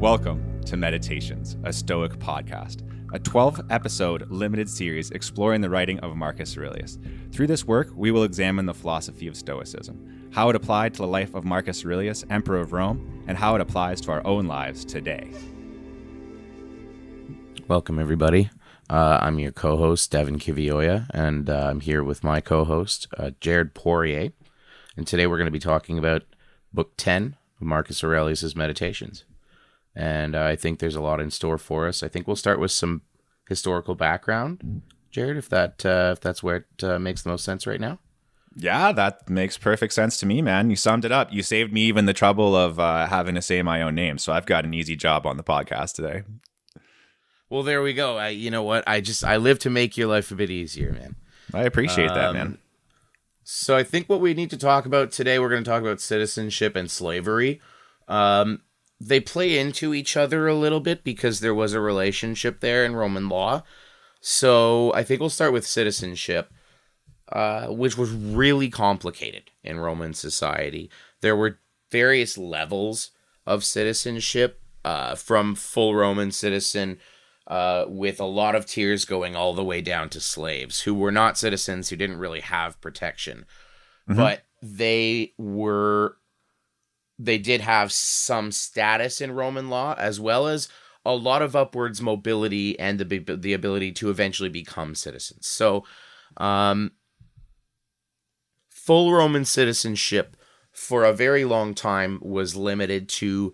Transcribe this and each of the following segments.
Welcome to Meditations, a Stoic podcast, a 12-episode limited series exploring the writing of Marcus Aurelius. Through this work, we will examine the philosophy of Stoicism, how it applied to the life of Marcus Aurelius, Emperor of Rome, and how it applies to our own lives today. Welcome, everybody. I'm your co-host, Devin Kivioya, and I'm here with my co-host, Jared Poirier. And today we're going to be talking about Book 10 of Marcus Aurelius' Meditations. And I think there's a lot in store for us. I think we'll start with some historical background, Jared, if that's where it makes the most sense right now. Yeah, that makes perfect sense to me, man. You summed it up. You saved me even the trouble of having to say my own name, so I've got an easy job on the podcast today. Well, there we go. You know what? I live to make your life a bit easier, man. I appreciate that, man. So I think what we need to talk about today, we're going to talk about citizenship and slavery. They play into each other a little bit because there was a relationship there in Roman law. So I think we'll start with citizenship, which was really complicated in Roman society. There were various levels of citizenship, from full Roman citizen, with a lot of tiers going all the way down to slaves who were not citizens, who didn't really have protection. Mm-hmm. But they did have some status in Roman law, as well as a lot of upwards mobility and the ability to eventually become citizens. So, full Roman citizenship for a very long time was limited to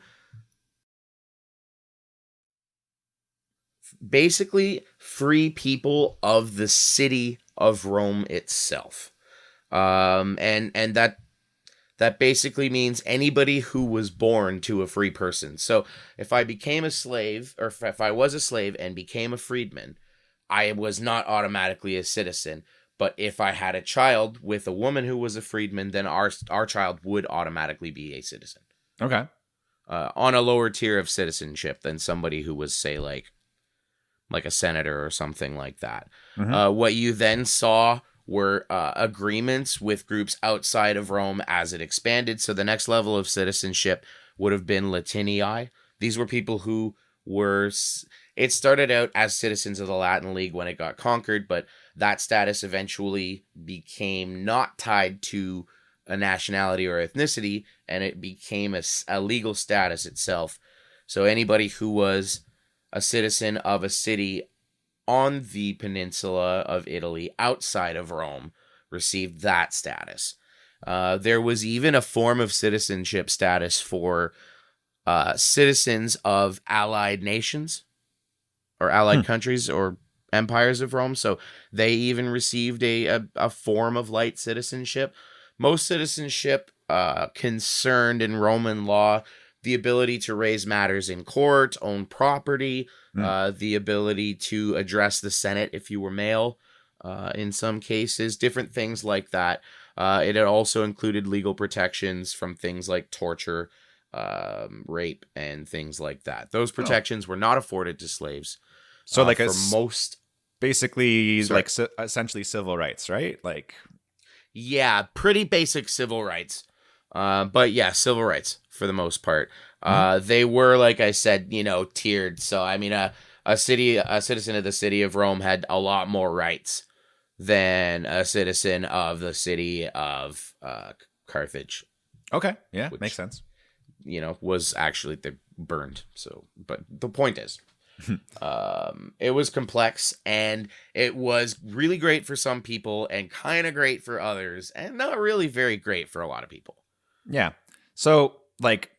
basically free people of the city of Rome itself. And that basically means anybody who was born to a free person. So if I became a slave, or if I was a slave and became a freedman, I was not automatically a citizen. But if I had a child with a woman who was a freedman, then our child would automatically be a citizen. Okay. On a lower tier of citizenship than somebody who was, say, like a senator or something like that. Mm-hmm. What you then saw were agreements with groups outside of Rome as it expanded. So the next level of citizenship would have been Latinii. These were people who it started out as citizens of the Latin League when it got conquered, but that status eventually became not tied to a nationality or ethnicity, and it became a legal status itself. So anybody who was a citizen of a city on the peninsula of Italy outside of Rome received that status. There was even a form of citizenship status for citizens of allied nations or allied countries or empires of Rome. So they even received a form of light citizenship. Most citizenship concerned in Roman law the ability to raise matters in court, own property, the ability to address the Senate if you were male, in some cases, different things like that. It had also included legal protections from things like torture, rape, and things like that. Those protections were not afforded to slaves. So like basically Sorry. like essentially civil rights, right? Like, yeah, pretty basic civil rights. But yeah, civil rights for the most part. They were, like I said, tiered. So I mean, a citizen of the city of Rome had a lot more rights than a citizen of the city of Carthage. Okay, yeah, makes sense. Was actually they burned. So, but the point is, it was complex, and it was really great for some people and kind of great for others, and not really very great for a lot of people. Yeah. So, like,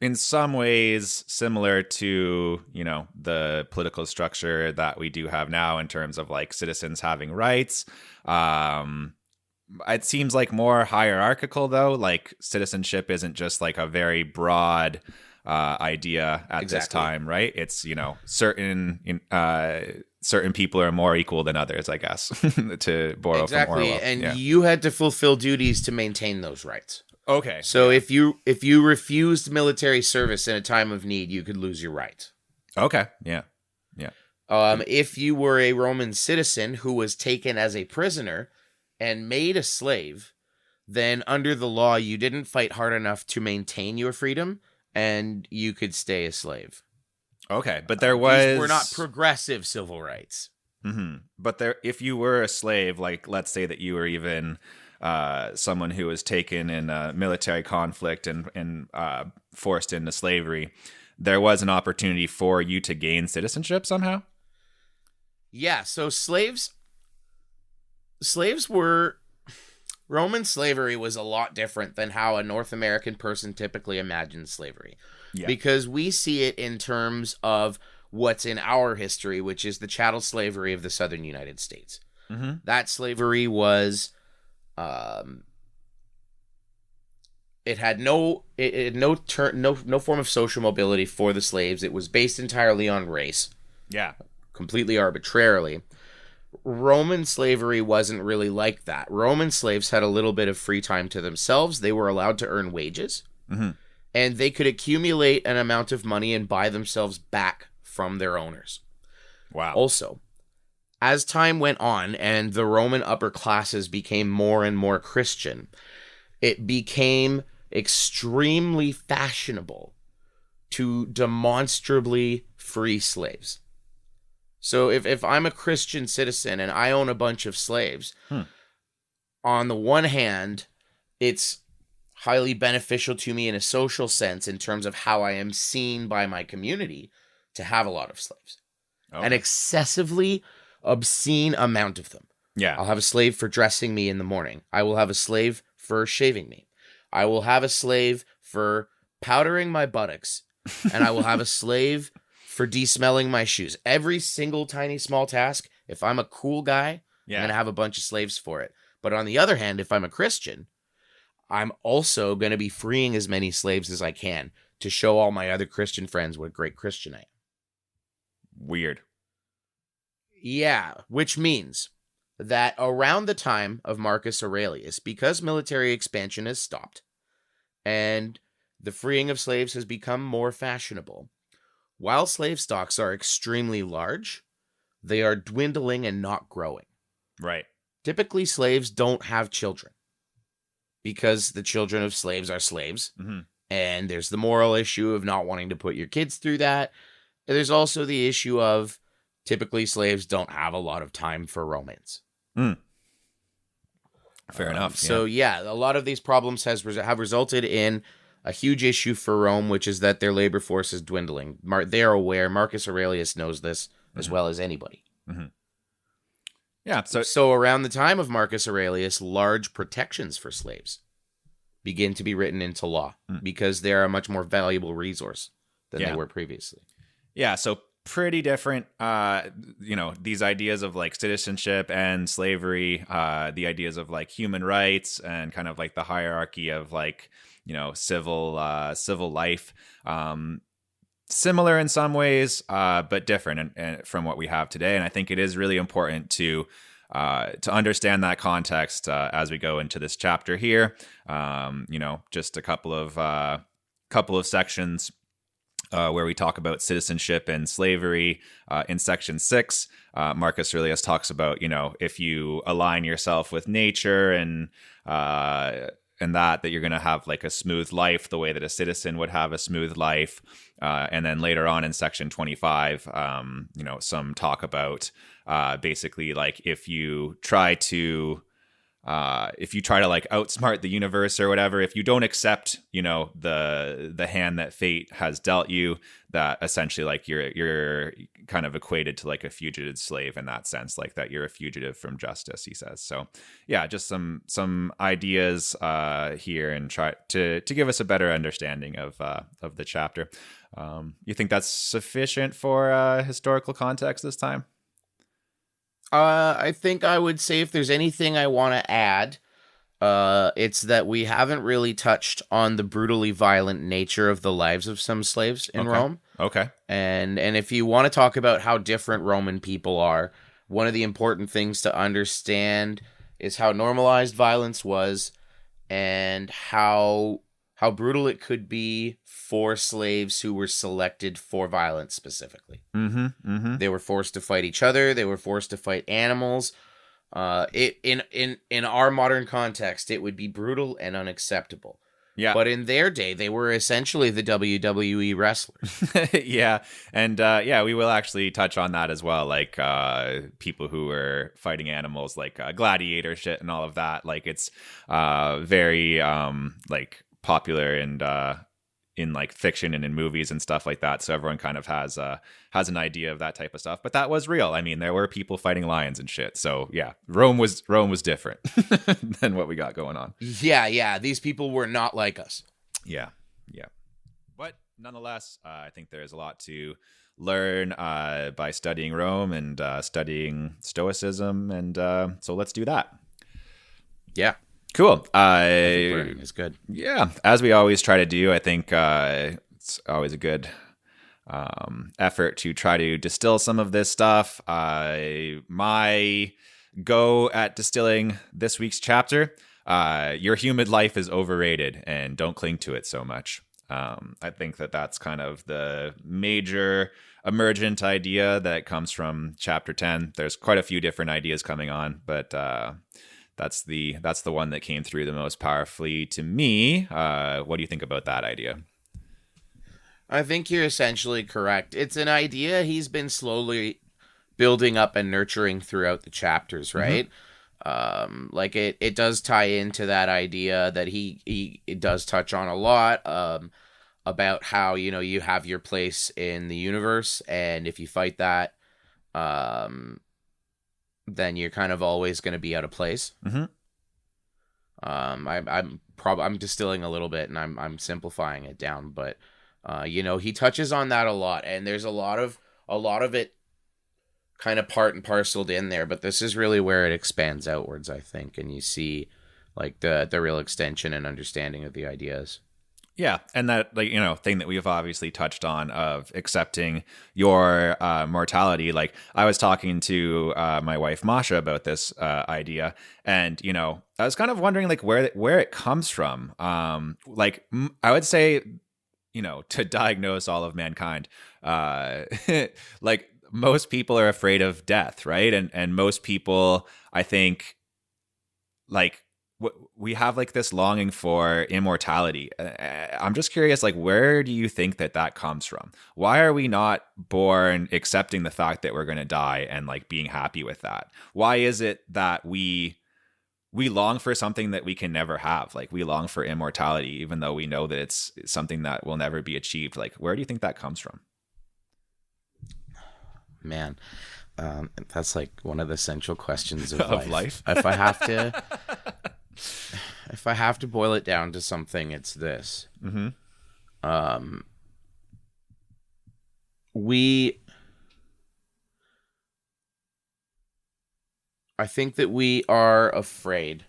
in some ways, similar to, the political structure that we do have now in terms of, like, citizens having rights. It seems like more hierarchical, though. Like, citizenship isn't just, like, a very broad idea at this time, right? It's, certain people are more equal than others, I guess, to borrow from Orwell. And you had to fulfill duties to maintain those rights. Okay. So if you refused military service in a time of need, you could lose your right. Okay. Yeah. If you were a Roman citizen who was taken as a prisoner and made a slave, then under the law, you didn't fight hard enough to maintain your freedom, and you could stay a slave. Okay, but there was... These were not progressive civil rights. Mm-hmm. But there, if you were a slave, like let's say that you were even someone who was taken in a military conflict and forced into slavery, there was an opportunity for you to gain citizenship somehow? Yeah, so slaves were... Roman slavery was a lot different than how a North American person typically imagines slavery. Yeah. Because we see it in terms of what's in our history, which is the chattel slavery of the southern United States. Mm-hmm. That slavery was... it had no form of social mobility for the slaves. It was based entirely on race. Yeah. Completely arbitrarily. Roman slavery wasn't really like that. Roman slaves had a little bit of free time to themselves. They were allowed to earn wages. Mm-hmm. And they could accumulate an amount of money and buy themselves back from their owners. Wow. Also, as time went on and the Roman upper classes became more and more Christian, it became extremely fashionable to demonstrably free slaves. So if I'm a Christian citizen and I own a bunch of slaves, on the one hand, it's highly beneficial to me in a social sense in terms of how I am seen by my community to have a lot of slaves. Okay. An excessively obscene amount of them. Yeah. I'll have a slave for dressing me in the morning. I will have a slave for shaving me. I will have a slave for powdering my buttocks. And I will have a slave for de-smelling my shoes. Every single tiny small task, if I'm a cool guy, I'm going to have a bunch of slaves for it. But on the other hand, if I'm a Christian, I'm also going to be freeing as many slaves as I can to show all my other Christian friends what a great Christian I am. Weird. Yeah, which means that around the time of Marcus Aurelius, because military expansion has stopped and the freeing of slaves has become more fashionable, while slave stocks are extremely large, they are dwindling and not growing. Right. Typically, slaves don't have children because the children of slaves are slaves. Mm-hmm. And there's the moral issue of not wanting to put your kids through that. And there's also the issue of typically slaves don't have a lot of time for romance. Fair enough. Yeah. So, a lot of these problems have resulted in a huge issue for Rome, which is that their labor force is dwindling. They are aware. Marcus Aurelius knows this as well as anybody. Mm-hmm. Yeah. So around the time of Marcus Aurelius, large protections for slaves begin to be written into law because they're a much more valuable resource than they were previously. Yeah. So pretty different, these ideas of like citizenship and slavery, the ideas of like human rights and kind of like the hierarchy of like, civil life, similar in some ways, but different and from what we have today. And I think it is really important to understand that context as we go into this chapter here. Just a couple of sections where we talk about citizenship and slavery. In section 6, Marcus Aurelius talks about, if you align yourself with nature and that you're going to have like a smooth life the way that a citizen would have a smooth life. And then later on in section 25, some talk about basically like if you try to like outsmart the universe or whatever, if you don't accept, the hand that fate has dealt you, that essentially like you're kind of equated to like a fugitive slave in that sense, like that you're a fugitive from justice, he says. So yeah, just some ideas here and try to give us a better understanding of the chapter. You think that's sufficient for historical context this time? I think I would say if there's anything I want to add, it's that we haven't really touched on the brutally violent nature of the lives of some slaves in Rome. Okay. And if you want to talk about how different Roman people are, one of the important things to understand is how normalized violence was and how brutal it could be for slaves who were selected for violence specifically. Mm-hmm, mm-hmm. They were forced to fight each other. They were forced to fight animals. In our modern context, it would be brutal and unacceptable. Yeah. But in their day, they were essentially the WWE wrestlers. Yeah. And we will actually touch on that as well. Like people who were fighting animals, like gladiator shit and all of that. Like it's very like popular and in like fiction and in movies and stuff like that. So everyone kind of has an idea of that type of stuff. But that was real. I mean, there were people fighting lions and shit. So yeah, Rome was different than what we got going on. Yeah. These people were not like us. Yeah. But nonetheless, I think there's a lot to learn by studying Rome and studying Stoicism. And so let's do that. Yeah. Cool. Learning is good. Yeah. As we always try to do, I think it's always a good effort to try to distill some of this stuff. My go at distilling this week's chapter, your human life is overrated and don't cling to it so much. I think that's kind of the major emergent idea that comes from chapter 10. There's quite a few different ideas coming on, but that's the one that came through the most powerfully to me. What do you think about that idea? I think you're essentially correct. It's an idea he's been slowly building up and nurturing throughout the chapters, right? Mm-hmm. Like it does tie into that idea that he does touch on a lot, about how, you have your place in the universe, and if you fight that, then you're kind of always going to be out of place. Mm-hmm. I'm distilling a little bit and I'm simplifying it down, but he touches on that a lot, and there's a lot of it kind of part and parceled in there, but this is really where it expands outwards, I think, and you see like the real extension and understanding of the ideas. Yeah, and that thing that we've obviously touched on of accepting your mortality. Like I was talking to my wife Masha about this idea, and I was kind of wondering like where it comes from. Like I would say, to diagnose all of mankind, like most people are afraid of death, right? And most people, I think, like, we have like this longing for immortality. I'm just curious, like, where do you think that comes from? Why are we not born accepting the fact that we're going to die and like being happy with that? Why is it that we long for something that we can never have? Like we long for immortality, even though we know that it's something that will never be achieved. Like, where do you think that comes from? Man, that's like one of the central questions of life. If I have to boil it down to something, it's this. Mm-hmm. I think that we are afraid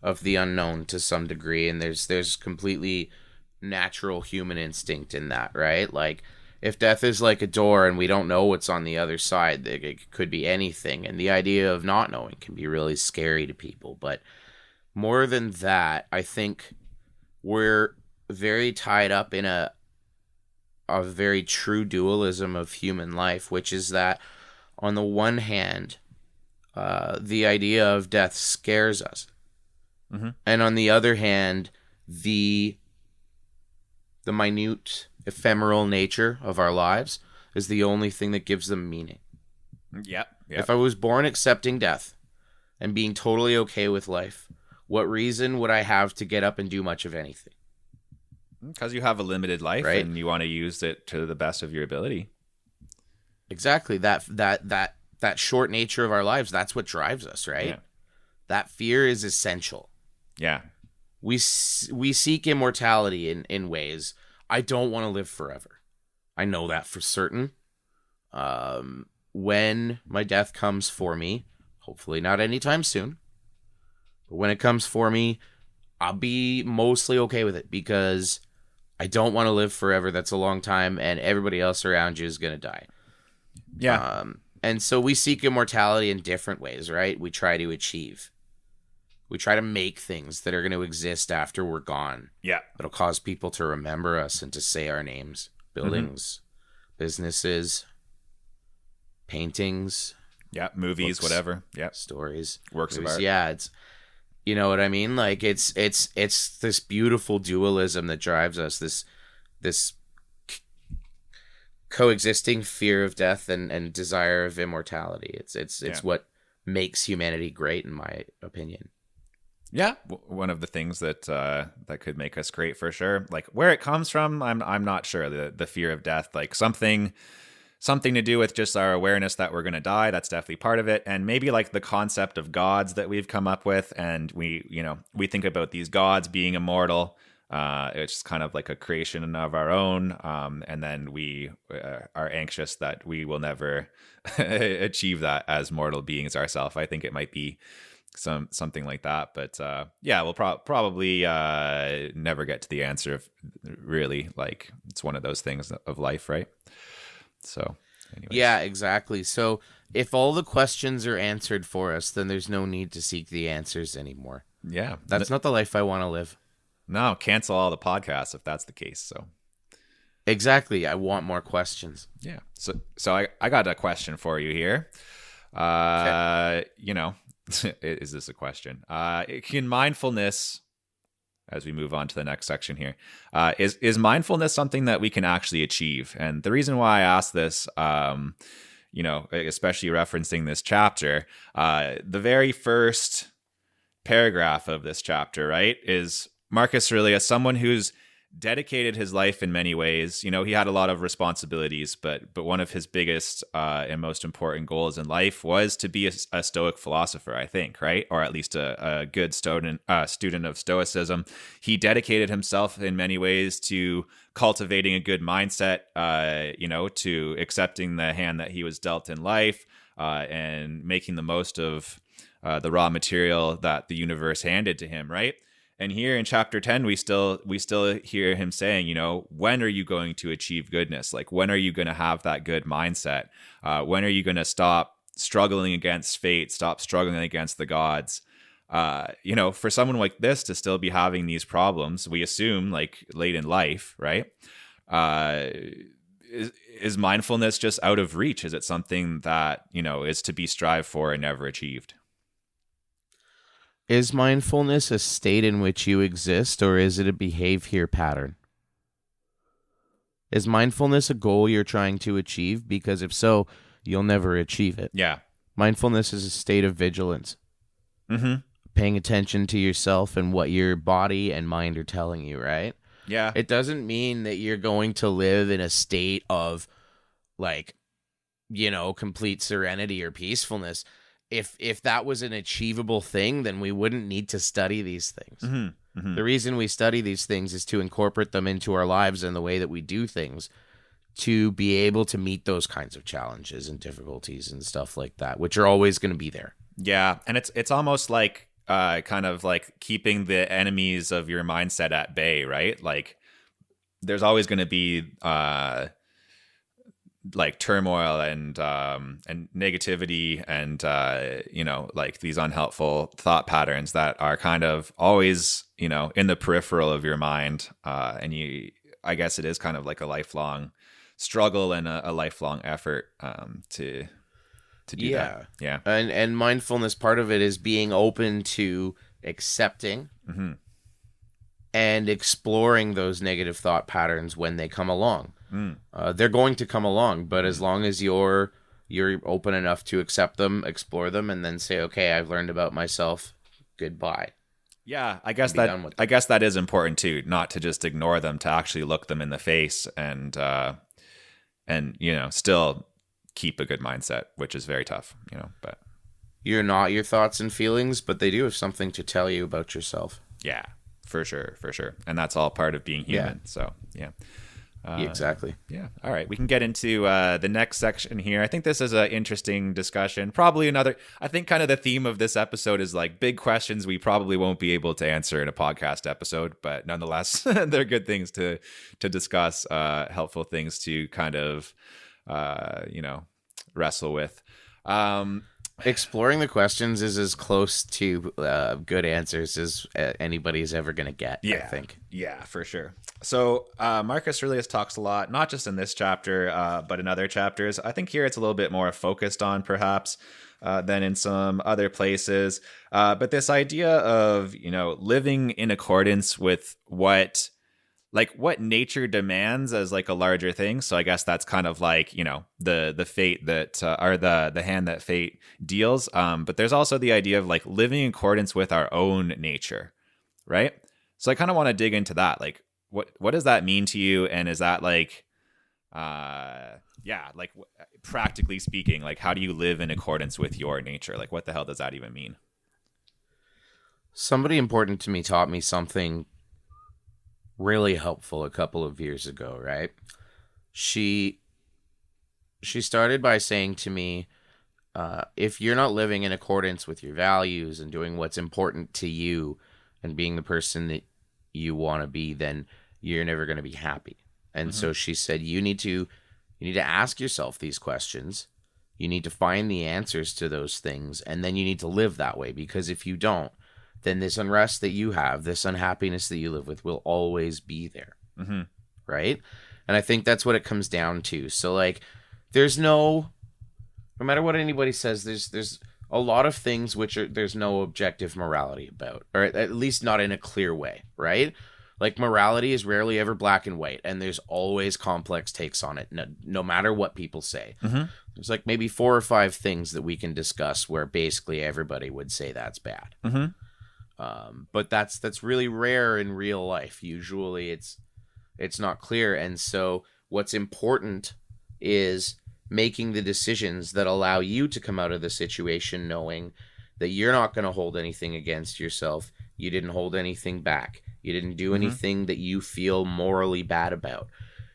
of the unknown to some degree, and there's completely natural human instinct in that, right? Like, if death is like a door and we don't know what's on the other side, it could be anything, and the idea of not knowing can be really scary to people. But more than that, I think we're very tied up in a very true dualism of human life, which is that on the one hand, the idea of death scares us. Mm-hmm. And on the other hand, the minute, ephemeral nature of our lives is the only thing that gives them meaning. Yep. If I was born accepting death and being totally okay with life, what reason would I have to get up and do much of anything? Because you have a limited life, right? And you want to use it to the best of your ability. Exactly. That short nature of our lives, that's what drives us, right? Yeah. That fear is essential. Yeah. We seek immortality in ways. I don't want to live forever. I know that for certain. When my death comes for me, hopefully not anytime soon, but when it comes for me, I'll be mostly okay with it because I don't want to live forever. That's a long time, and everybody else around you is going to die. Yeah. And so we seek immortality in different ways, right? We try to achieve. We try to make things that are going to exist after we're gone. Yeah. That'll cause people to remember us and to say our names. Buildings, businesses, paintings. Yeah, movies, books, whatever. Yeah. Stories. Works of art. Yeah, You know what I mean? Like it's this beautiful dualism that drives us, this coexisting fear of death and desire of immortality. It's what makes humanity great, in my opinion. Yeah, one of the things that that could make us great for sure. Like where it comes from, I'm not sure. The fear of death, like something to do with just our awareness that we're going to die. That's definitely part of it, and maybe like the concept of gods that we've come up with, and we think about these gods being immortal. It's kind of like a creation of our own, and then we are anxious that we will never achieve that as mortal beings ourselves. I think it might be something like that, but we'll probably never get to the answer of really, like, it's one of those things of life, right? So anyways. Yeah, exactly. So if all the questions are answered for us, then there's no need to seek the answers anymore. Yeah, that's not the life I want to live. No, cancel all the podcasts if that's the case. So exactly, I want more questions. Yeah, so I got a question for you here. Okay. Is this a question? Can mindfulness, as we move on to the next section here, is mindfulness something that we can actually achieve? And the reason why I ask this, especially referencing this chapter, the very first paragraph of this chapter, right, is Marcus Aurelius, someone who's dedicated his life in many ways. He had a lot of responsibilities, but one of his biggest and most important goals in life was to be a Stoic philosopher, I think, right? Or at least a good student of Stoicism. He dedicated himself in many ways to cultivating a good mindset, to accepting the hand that he was dealt in life, and making the most of the raw material that the universe handed to him, right? And here in chapter 10, we still hear him saying, when are you going to achieve goodness? Like, when are you going to have that good mindset? When are you going to stop struggling against fate, stop struggling against the gods? For someone like this to still be having these problems, we assume, like, late in life, right? Is mindfulness just out of reach? Is it something that, is to be strived for and never achieved? Is mindfulness a state in which you exist, or is it a behavior pattern? Is mindfulness a goal you're trying to achieve? Because if so, you'll never achieve it. Yeah. Mindfulness is a state of vigilance. Mm-hmm. Paying attention to yourself and what your body and mind are telling you, right? Yeah. It doesn't mean that you're going to live in a state of, like, complete serenity or peacefulness. If that was an achievable thing, then we wouldn't need to study these things. Mm-hmm. Mm-hmm. The reason we study these things is to incorporate them into our lives and the way that we do things, to be able to meet those kinds of challenges and difficulties and stuff like that, which are always going to be there. Yeah, and it's almost like kind of like keeping the enemies of your mindset at bay, right? Like, there's always going to be like turmoil and negativity and like these unhelpful thought patterns that are kind of always in the peripheral of your mind, and I guess it is kind of like a lifelong struggle and a lifelong effort to do that. Yeah. And mindfulness, part of it is being open to accepting mm-hmm. and exploring those negative thought patterns when they come along. They're going to come along, but as long as you're open enough to accept them, explore them, and then say, okay, I've learned about myself, goodbye. Yeah, I guess that is important too, not to just ignore them, to actually look them in the face and still keep a good mindset, which is very tough, but you're not your thoughts and feelings, but they do have something to tell you about yourself. Yeah, for sure. And that's all part of being human. Yeah. So, yeah. Exactly. Yeah. All right. We can get into the next section here. I think this is an interesting discussion. Probably I think kind of the theme of this episode is like big questions we probably won't be able to answer in a podcast episode, but nonetheless, they're good things to discuss, helpful things to kind of, wrestle with. Exploring the questions is as close to good answers as anybody's ever going to get, I think. Yeah, for sure. So Marcus Aurelius talks a lot, not just in this chapter, but in other chapters. I think here it's a little bit more focused on perhaps than in some other places. But this idea of, living in accordance with what nature demands as like a larger thing. So I guess that's kind of like, the fate that, or the hand that fate deals. But there's also the idea of like living in accordance with our own nature, right? So I kind of want to dig into that. Like, what does that mean to you? And is that like, practically speaking, like how do you live in accordance with your nature? Like what the hell does that even mean? Somebody important to me taught me something really helpful a couple of years ago, right? She started by saying to me, if you're not living in accordance with your values and doing what's important to you and being the person that you want to be, then you're never going to be happy. And so she said, you need to ask yourself these questions. You need to find the answers to those things, and then you need to live that way, because if you don't, then this unrest that you have, this unhappiness that you live with will always be there. Right? And I think that's what it comes down to. So like, no matter what anybody says, there's a lot of things there's no objective morality about, or at least not in a clear way, right? Like morality is rarely ever black and white, and there's always complex takes on it, no matter what people say. There's like maybe 4 or 5 things that we can discuss where basically everybody would say that's bad. But that's really rare in real life. Usually it's not clear. And so what's important is making the decisions that allow you to come out of the situation knowing that you're not going to hold anything against yourself. You didn't hold anything back. You didn't do anything that you feel morally bad about.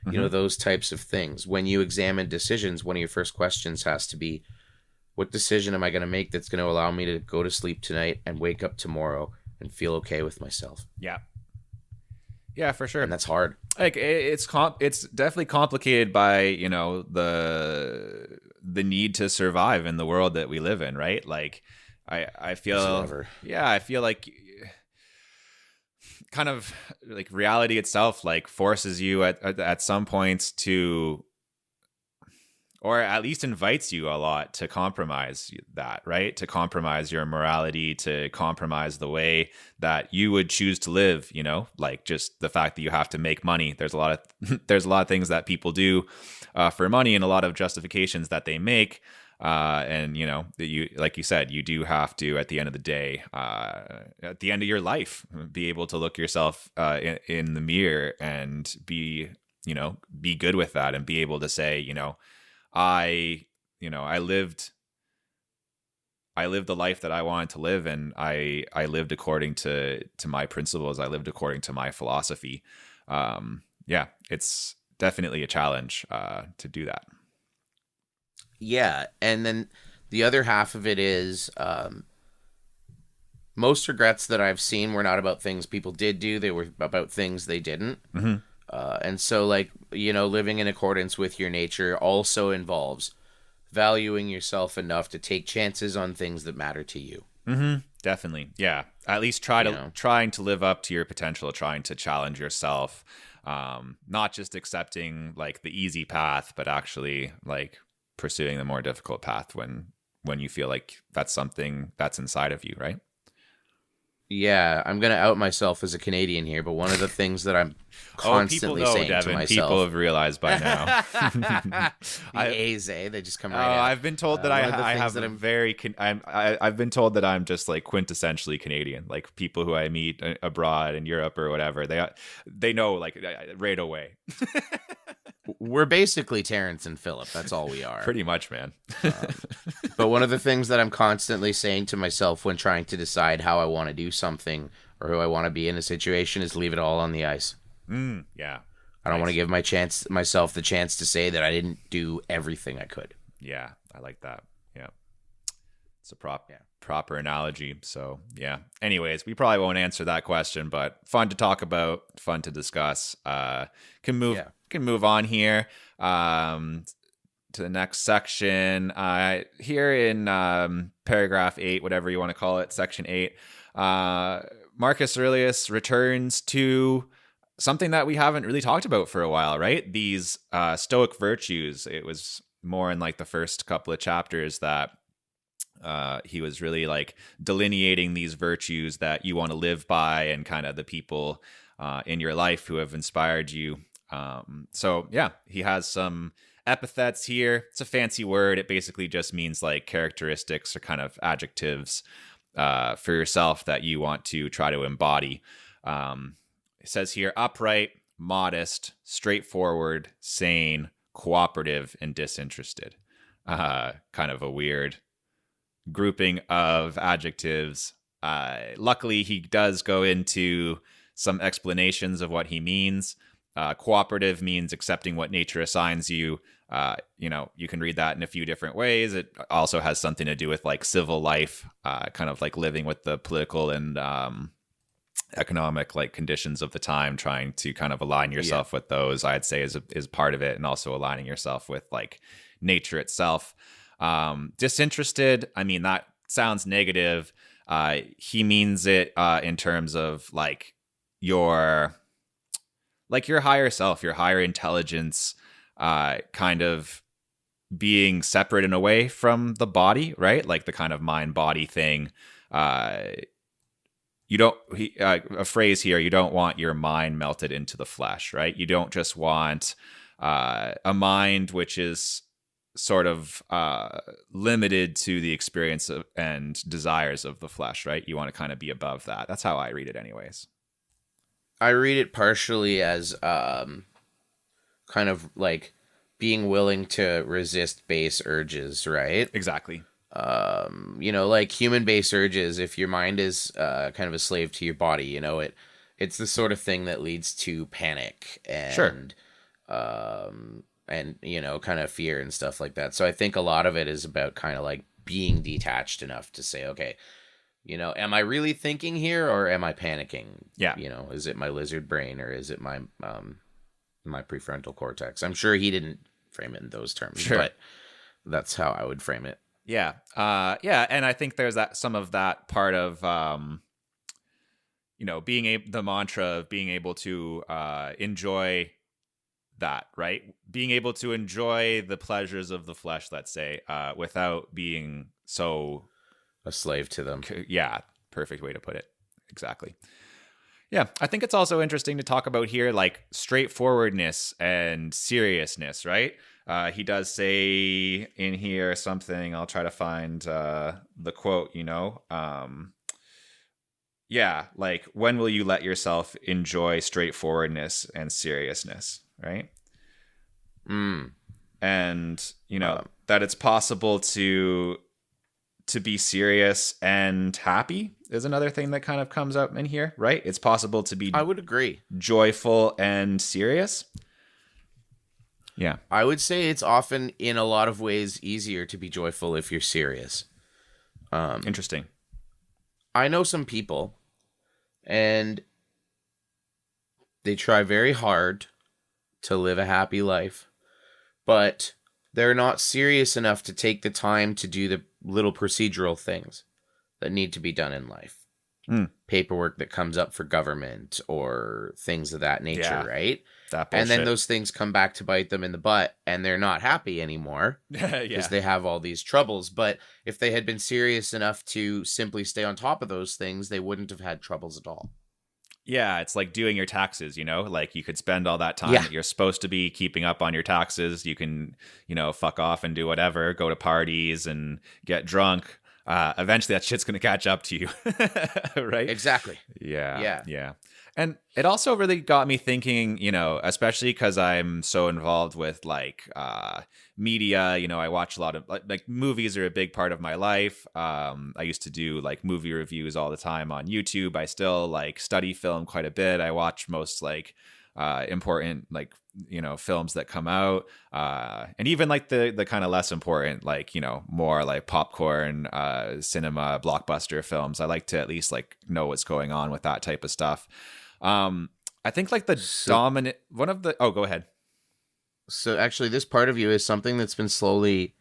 Those types of things. When you examine decisions, one of your first questions has to be, what decision am I going to make that's going to allow me to go to sleep tonight and wake up tomorrow and feel okay with myself? Yeah, for sure. And that's hard. Like it's definitely complicated by, the need to survive in the world that we live in, right? Like I feel like kind of like reality itself like forces you at some points to, or at least invites you a lot to compromise that, right? To compromise your morality, to compromise the way that you would choose to live, like just the fact that you have to make money. There's a lot of things that people do for money, and a lot of justifications that they make. And that you, like you said, you do have to, at the end of the day, at the end of your life, be able to look yourself in the mirror and be good with that, and be able to say, I lived the life that I wanted to live, and I lived according to my principles. I lived according to my philosophy. It's definitely a challenge to do that. Yeah, and then the other half of it is most regrets that I've seen were not about things people did do. They were about things they didn't. And so, like, living in accordance with your nature also involves valuing yourself enough to take chances on things that matter to you. Definitely. Yeah. At least trying to live up to your potential, trying to challenge yourself, not just accepting like the easy path, but actually like pursuing the more difficult path when you feel like that's something that's inside of you, right? Yeah, I'm going to out myself as a Canadian here, but one of the things that I'm constantly saying Devin, to myself... People have realized by now. A's, they just come right out. I've been told that I've been told that I'm just like quintessentially Canadian. Like people who I meet abroad in Europe or whatever, they know like right away. We're basically Terrence and Phillip. That's all we are. Pretty much, man. But one of the things that I'm constantly saying to myself when trying to decide how I want to do something or who I want to be in a situation is leave it all on the ice. Yeah. I don't want to give myself the chance to say that I didn't do everything I could. Yeah, I like that. Yeah. It's a proper analogy. So, yeah. Anyways, we probably won't answer that question, but fun to talk about, fun to discuss. Can move on here to the next section. Here in paragraph 8, whatever you want to call it, section 8, Marcus Aurelius returns to something that we haven't really talked about for a while, right? These Stoic virtues. It was more in like the first couple of chapters that He was really like delineating these virtues that you want to live by and kind of the people in your life who have inspired you. So yeah, he has some epithets here. It's a fancy word. It basically just means like characteristics or kind of adjectives for yourself that you want to try to embody. It says here, upright, modest, straightforward, sane, cooperative, and disinterested. Kind of a weird grouping of adjectives. Luckily, he does go into some explanations of what he means. Cooperative means accepting what nature assigns you. You can read that in a few different ways. It also has something to do with like civil life, kind of like living with the political and economic like conditions of the time, trying to kind of align yourself with those, I'd say is part of it, and also aligning yourself with like nature itself. Disinterested, I mean, that sounds negative. He means it in terms of like your higher self, your higher intelligence, kind of being separate in a way from the body, right? Like the kind of mind body thing. A phrase here, you don't want your mind melted into the flesh, right? You don't just want a mind which is sort of limited to the experience of and desires of the flesh, right? You want to kind of be above that. That's how I read it anyways. I read it partially as kind of like being willing to resist base urges, right? Exactly. Like human base urges, if your mind is kind of a slave to your body, it's the sort of thing that leads to panic and Sure. Kind of fear and stuff like that. So I think a lot of it is about kind of like being detached enough to say, okay, am I really thinking here or am I panicking? Yeah. Is it my lizard brain or is it my my prefrontal cortex? I'm sure he didn't frame it in those terms, Sure. but that's how I would frame it. Yeah. And I think there's some of that part of, the mantra of being able to enjoy that, right? Being able to enjoy the pleasures of the flesh, let's say, without being so a slave to them. Yeah. Perfect way to put it. Exactly. Yeah. I think it's also interesting to talk about here, like straightforwardness and seriousness, right? He does say in here something, I'll try to find the quote, like, when will you let yourself enjoy straightforwardness and seriousness, right? And, that it's possible to be serious and happy is another thing that kind of comes up in here, right? It's possible to be, I would agree, joyful and serious. Yeah. I would say it's often in a lot of ways easier to be joyful if you're serious. Interesting. I know some people and they try very hard to live a happy life, but they're not serious enough to take the time to do the little procedural things that need to be done in life. Paperwork that comes up for government or things of that nature, right? And then those things come back to bite them in the butt and they're not happy anymore because they have all these troubles. But if they had been serious enough to simply stay on top of those things, they wouldn't have had troubles at all. Yeah, it's like doing your taxes, like you could spend all that time that you're supposed to be keeping up on your taxes. You can, fuck off and do whatever, go to parties and get drunk. Eventually that shit's going to catch up to you. Right? Exactly. Yeah. And it also really got me thinking, especially because I'm so involved with like media, I watch a lot of like movies are a big part of my life. I used to do like movie reviews all the time on YouTube. I still like study film quite a bit. I watch most like important like films that come out, and even like the kind of less important like more like popcorn cinema blockbuster films. I like to at least like know what's going on with that type of stuff. I think like dominant one of the go ahead. So actually this part of you is something that's been slowly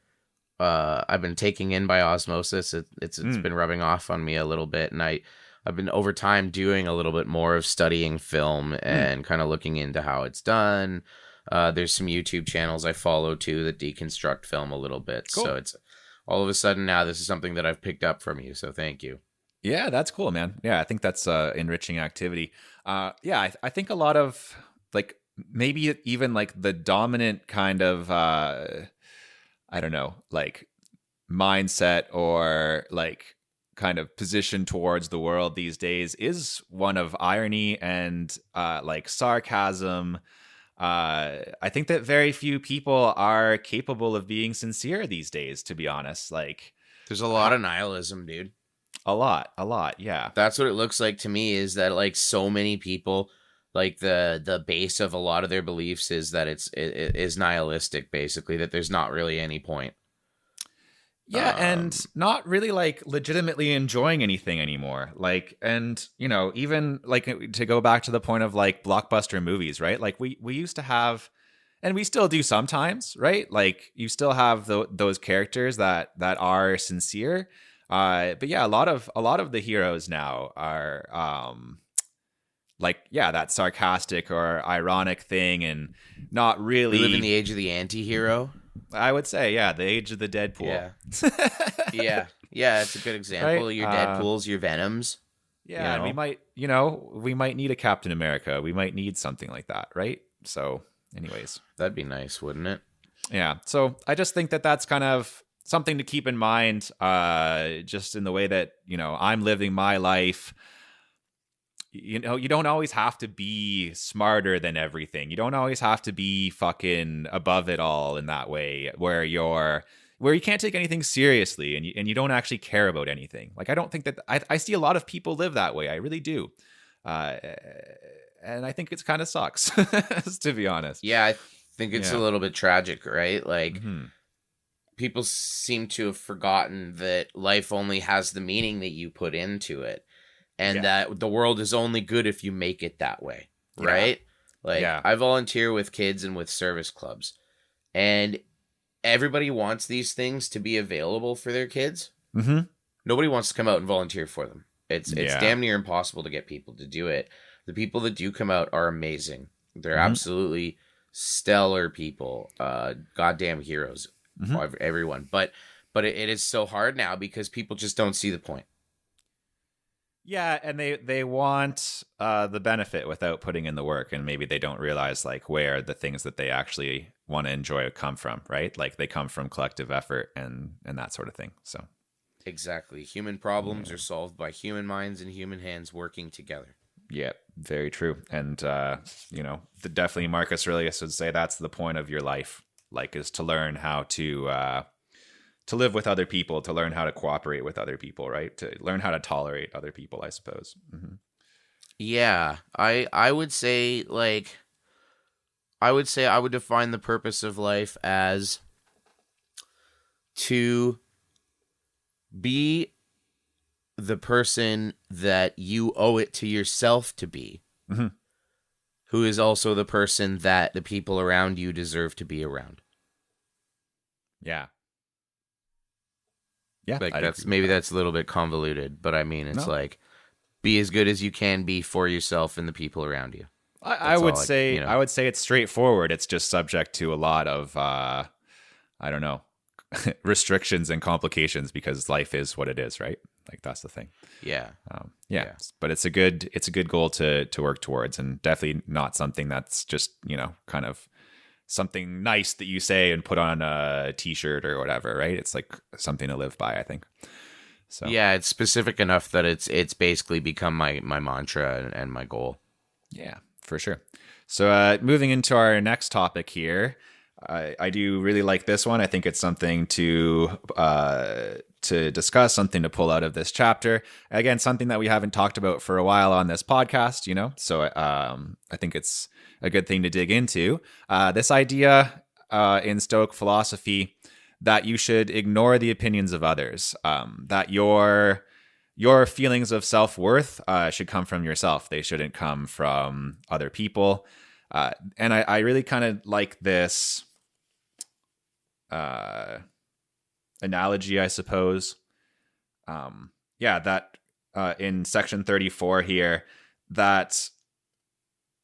I've been taking in by osmosis. It's been rubbing off on me a little bit, and I've been over time doing a little bit more of studying film and kind of looking into how it's done. There's some YouTube channels I follow too that deconstruct film a little bit. Cool. So it's all of a sudden now this is something that I've picked up from you. So thank you. Yeah, that's cool, man. Yeah, I think that's enriching activity. Yeah, I think a lot of like maybe even like the dominant kind of I don't know, like mindset or like kind of position towards the world these days is one of irony and like sarcasm. I think that very few people are capable of being sincere these days, to be honest. Like, There's a lot of nihilism, dude. a lot. Yeah. That's what it looks like to me, is that like so many people, like the base of a lot of their beliefs is that it is nihilistic, basically, that there's not really any point. Yeah, and not really like legitimately enjoying anything anymore. Like, and you know, even like to go back to the point of like blockbuster movies, right? Like we used to have, and we still do sometimes, right? Like you still have those characters that are sincere. But yeah, a lot of the heroes now are like, yeah, that sarcastic or ironic thing, and not really. We live in the age of the anti-hero. I would say, yeah, the age of the Deadpool. Yeah. Yeah, it's a good example. Right? Your Deadpools, your Venoms. Yeah, and we might need a Captain America. We might need something like that, right? So, anyways. That'd be nice, wouldn't it? Yeah. So, I just think that that's kind of something to keep in mind, just in the way that, you know, I'm living my life. You know, you don't always have to be smarter than everything. You don't always have to be fucking above it all in that way, where you can't take anything seriously and you don't actually care about anything. Like, I don't think that I see a lot of people live that way. I really do. And I think it's kind of sucks, to be honest. Yeah, I think it's a little bit tragic, right? Like, Mm-hmm. people seem to have forgotten that life only has the meaning that you put into it. And that the world is only good if you make it that way, right? Like, I volunteer with kids and with service clubs. And everybody wants these things to be available for their kids. Mm-hmm. Nobody wants to come out and volunteer for them. It's damn near impossible to get people to do it. The people that do come out are amazing. They're absolutely stellar people. Goddamn heroes. Everyone. But it is so hard now because people just don't see the point. Yeah, and they want the benefit without putting in the work, and maybe they don't realize like where the things that they actually want to enjoy come from, right? Like they come from collective effort and that sort of thing. So exactly, human problems are solved by human minds and human hands working together. Yeah, very true. And you know, definitely Marcus Aurelius would say that's the point of your life, like, is to learn how to live with other people, to learn how to cooperate with other people, right? To learn how to tolerate other people, I suppose. Mm-hmm. Yeah, I would say, like, I would define the purpose of life as to be the person that you owe it to yourself to be, who is also the person that the people around you deserve to be around. Yeah. Yeah, like that's a little bit convoluted, but I mean, it's like, be as good as you can be for yourself and the people around you. I would say it's straightforward. It's just subject to a lot of I don't know, restrictions and complications because life is what it is, right? Like, that's the thing. Yeah. But it's a good goal to work towards, and definitely not something that's just, you know, kind of something nice that you say and put on a t-shirt or whatever, right? It's like something to live by, I think. So yeah, it's specific enough that it's basically become my mantra and my goal. Yeah, for sure. So moving into our next topic here, I do really like this one. I think it's something to discuss, something to pull out of this chapter. Again, something that we haven't talked about for a while on this podcast, you know? So I think it's a good thing to dig into. This idea in Stoic philosophy that you should ignore the opinions of others, that your feelings of self-worth should come from yourself. They shouldn't come from other people. And I really kind of like this analogy, I suppose. That in section 34 here, that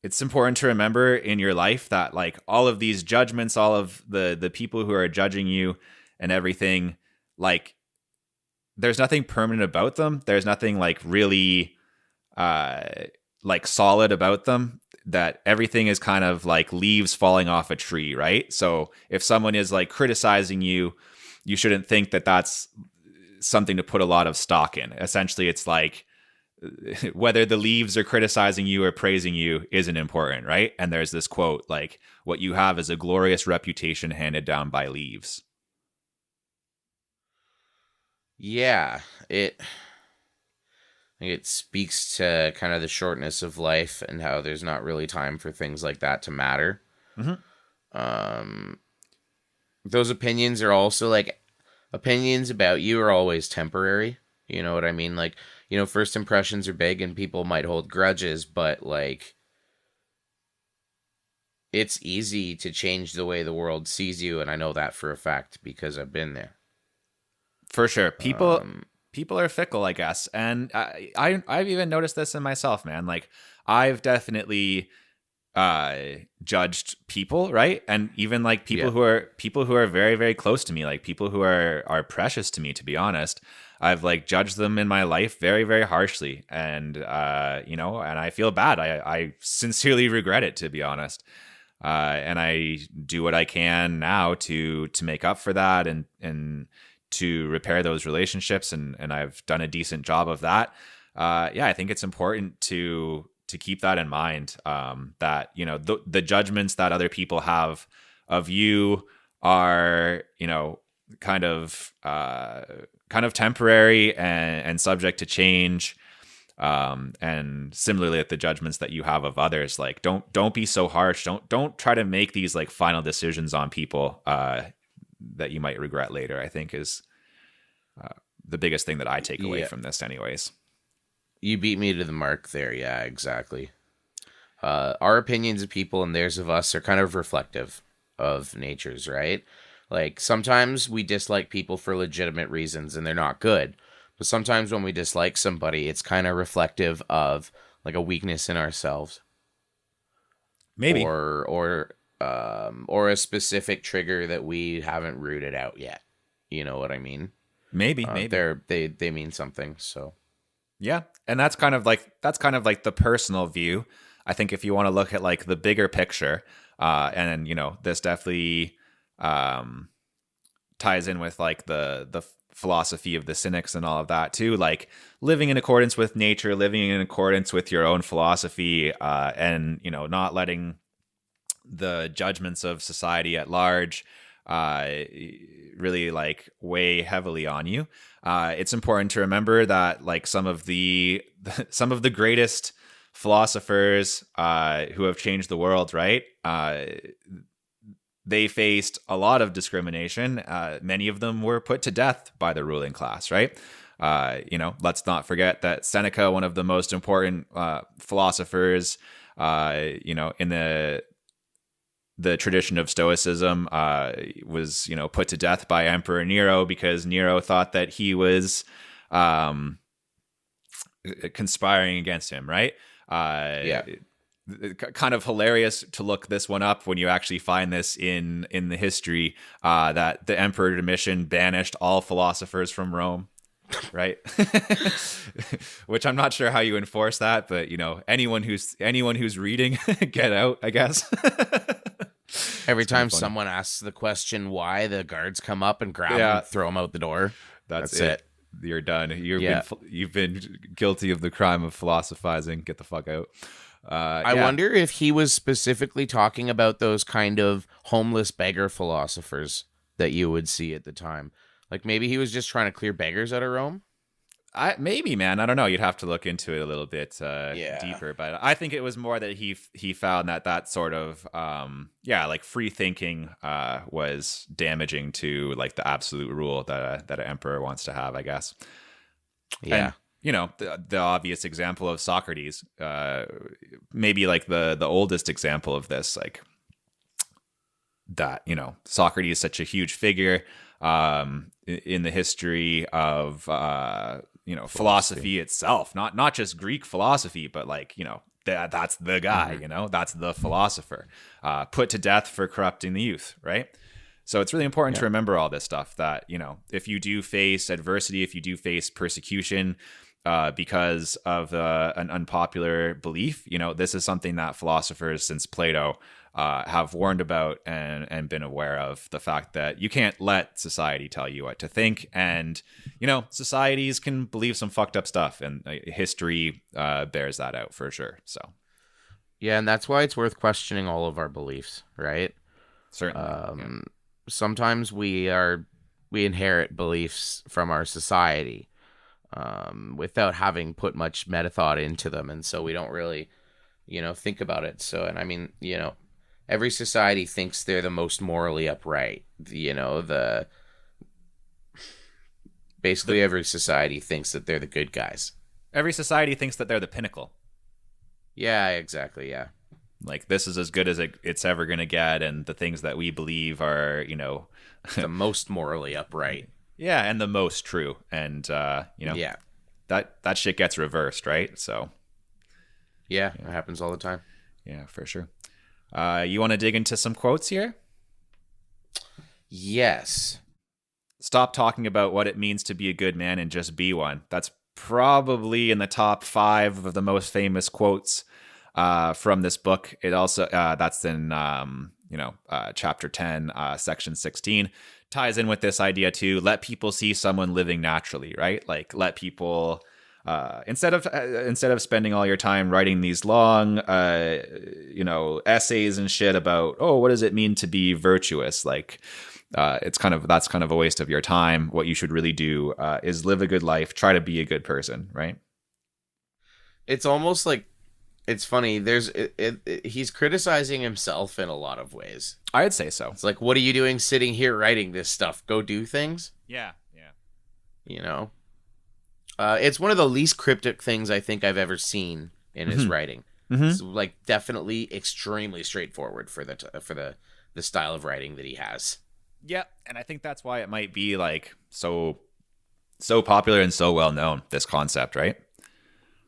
it's important to remember in your life that, like, all of these judgments, all of the people who are judging you and everything, like there's nothing permanent about them. There's nothing like really like solid about them, that everything is kind of like leaves falling off a tree, right? So if someone is like criticizing you, you shouldn't think that that's something to put a lot of stock in. Essentially, it's like whether the leaves are criticizing you or praising you isn't important, right? And there's this quote like, what you have is a glorious reputation handed down by leaves. Yeah, it speaks to kind of the shortness of life and how there's not really time for things like that to matter. Those opinions are also like, opinions about you are always temporary. You know what I mean? Like, you know, first impressions are big and people might hold grudges, but like, it's easy to change the way the world sees you. And I know that for a fact because I've been there. For sure. People are fickle, I guess. And I've even noticed this in myself, man. Like, I've definitely judged people, right? And even like people who are very, very close to me, like people who are precious to me, to be honest. I've like judged them in my life very, very harshly. And you know, and I feel bad. I sincerely regret it, to be honest. And I do what I can now to make up for that and to repair those relationships, and I've done a decent job of that. Yeah, I think it's important to keep that in mind, that, you know, the judgments that other people have of you are, you know, kind of temporary and subject to change. And similarly, like the judgments that you have of others, like don't be so harsh. Don't try to make these like final decisions on people that you might regret later, I think is the biggest thing that I take away from this anyways. You beat me to the mark there. Yeah, exactly. Our opinions of people and theirs of us are kind of reflective of natures, right? Like sometimes we dislike people for legitimate reasons and they're not good. But sometimes when we dislike somebody, it's kind of reflective of like a weakness in ourselves. Maybe. Or a specific trigger that we haven't rooted out yet. You know what I mean? Maybe. They mean something. So yeah, and that's kind of like the personal view. I think if you want to look at like the bigger picture, and you know, this definitely ties in with like the philosophy of the Cynics and all of that too, like living in accordance with nature, living in accordance with your own philosophy, and you know, not letting the judgments of society at large really like weigh heavily on you. It's important to remember that like some of the greatest philosophers who have changed the world, right? They faced a lot of discrimination. Many of them were put to death by the ruling class, right? You know, let's not forget that Seneca, one of the most important philosophers, you know, in the tradition of Stoicism, was, you know, put to death by Emperor Nero because Nero thought that he was conspiring against him, right? Kind of hilarious to look this one up when you actually find this in the history, that the Emperor Domitian banished all philosophers from Rome, right? Which I'm not sure how you enforce that, but you know, anyone who's reading, get out, I guess. Every time someone asks the question why, the guards come up and grab them and throw them out the door. That's it. You're done. You've been guilty of the crime of philosophizing. Get the fuck out. I wonder if he was specifically talking about those kind of homeless beggar philosophers that you would see at the time. Like maybe he was just trying to clear beggars out of Rome. Maybe, man. I don't know. You'd have to look into it a little bit deeper. But I think it was more that he found that sort of like free thinking was damaging to like the absolute rule that an emperor wants to have, I guess. Yeah. And, you know, the obvious example of Socrates, maybe like the oldest example of this, like that, you know, Socrates is such a huge figure in the history of, you know, philosophy itself, not just Greek philosophy, but like, you know, that's the guy, you know, that's the philosopher, put to death for corrupting the youth, right? So it's really important to remember all this stuff, that, if you do face adversity, if you do face persecution because of an unpopular belief, this is something that philosophers since Plato have warned about and been aware of, the fact that you can't let society tell you what to think. And, societies can believe some fucked up stuff, and history bears that out for sure. So. Yeah, and that's why it's worth questioning all of our beliefs, right? Certainly. Sometimes we inherit beliefs from our society without having put much meta thought into them, and so we don't really, think about it. So, and I mean, every society thinks they're the most morally upright. Basically every society thinks that they're the good guys. Every society thinks that they're the pinnacle. Yeah, exactly. Yeah. Like, this is as good as it's ever going to get, and the things that we believe are, the most morally upright. Yeah, and the most true. And, yeah, that shit gets reversed, right? So. Yeah, it happens all the time. Yeah, for sure. You want to dig into some quotes here? Yes. Stop talking about what it means to be a good man and just be one. That's probably in the top 5 of the most famous quotes from this book. It also that's in chapter 10, section 16. Ties in with this idea too. Let people see someone living naturally, right? Like, let people instead of spending all your time writing these long essays and shit about, what does it mean to be virtuous? Like, that's kind of a waste of your time. What you should really do is live a good life, try to be a good person, right? It's almost like, it's funny. He's criticizing himself in a lot of ways. I'd say so. It's like, what are you doing sitting here writing this stuff? Go do things. Yeah. It's one of the least cryptic things I think I've ever seen in his writing. Mm-hmm. It's like definitely extremely straightforward for the style of writing that he has. Yeah, and I think that's why it might be like so popular and so well known, this concept, right?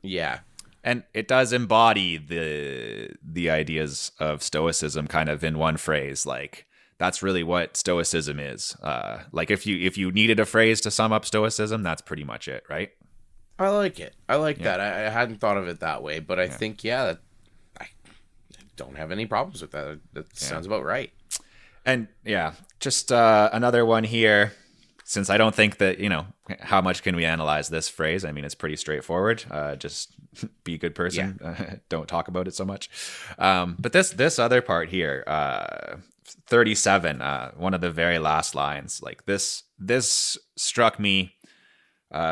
Yeah. And it does embody the ideas of Stoicism kind of in one phrase. Like, that's really what Stoicism is. Like, if you needed a phrase to sum up Stoicism, that's pretty much it, right? I like it. I like that. I hadn't thought of it that way, but I think, I don't have any problems with that. That sounds about right. And just another one here. Since I don't think that, how much can we analyze this phrase? I mean, it's pretty straightforward. Just be a good person. Yeah. Don't talk about it so much. But this other part here, 37, one of the very last lines, like this struck me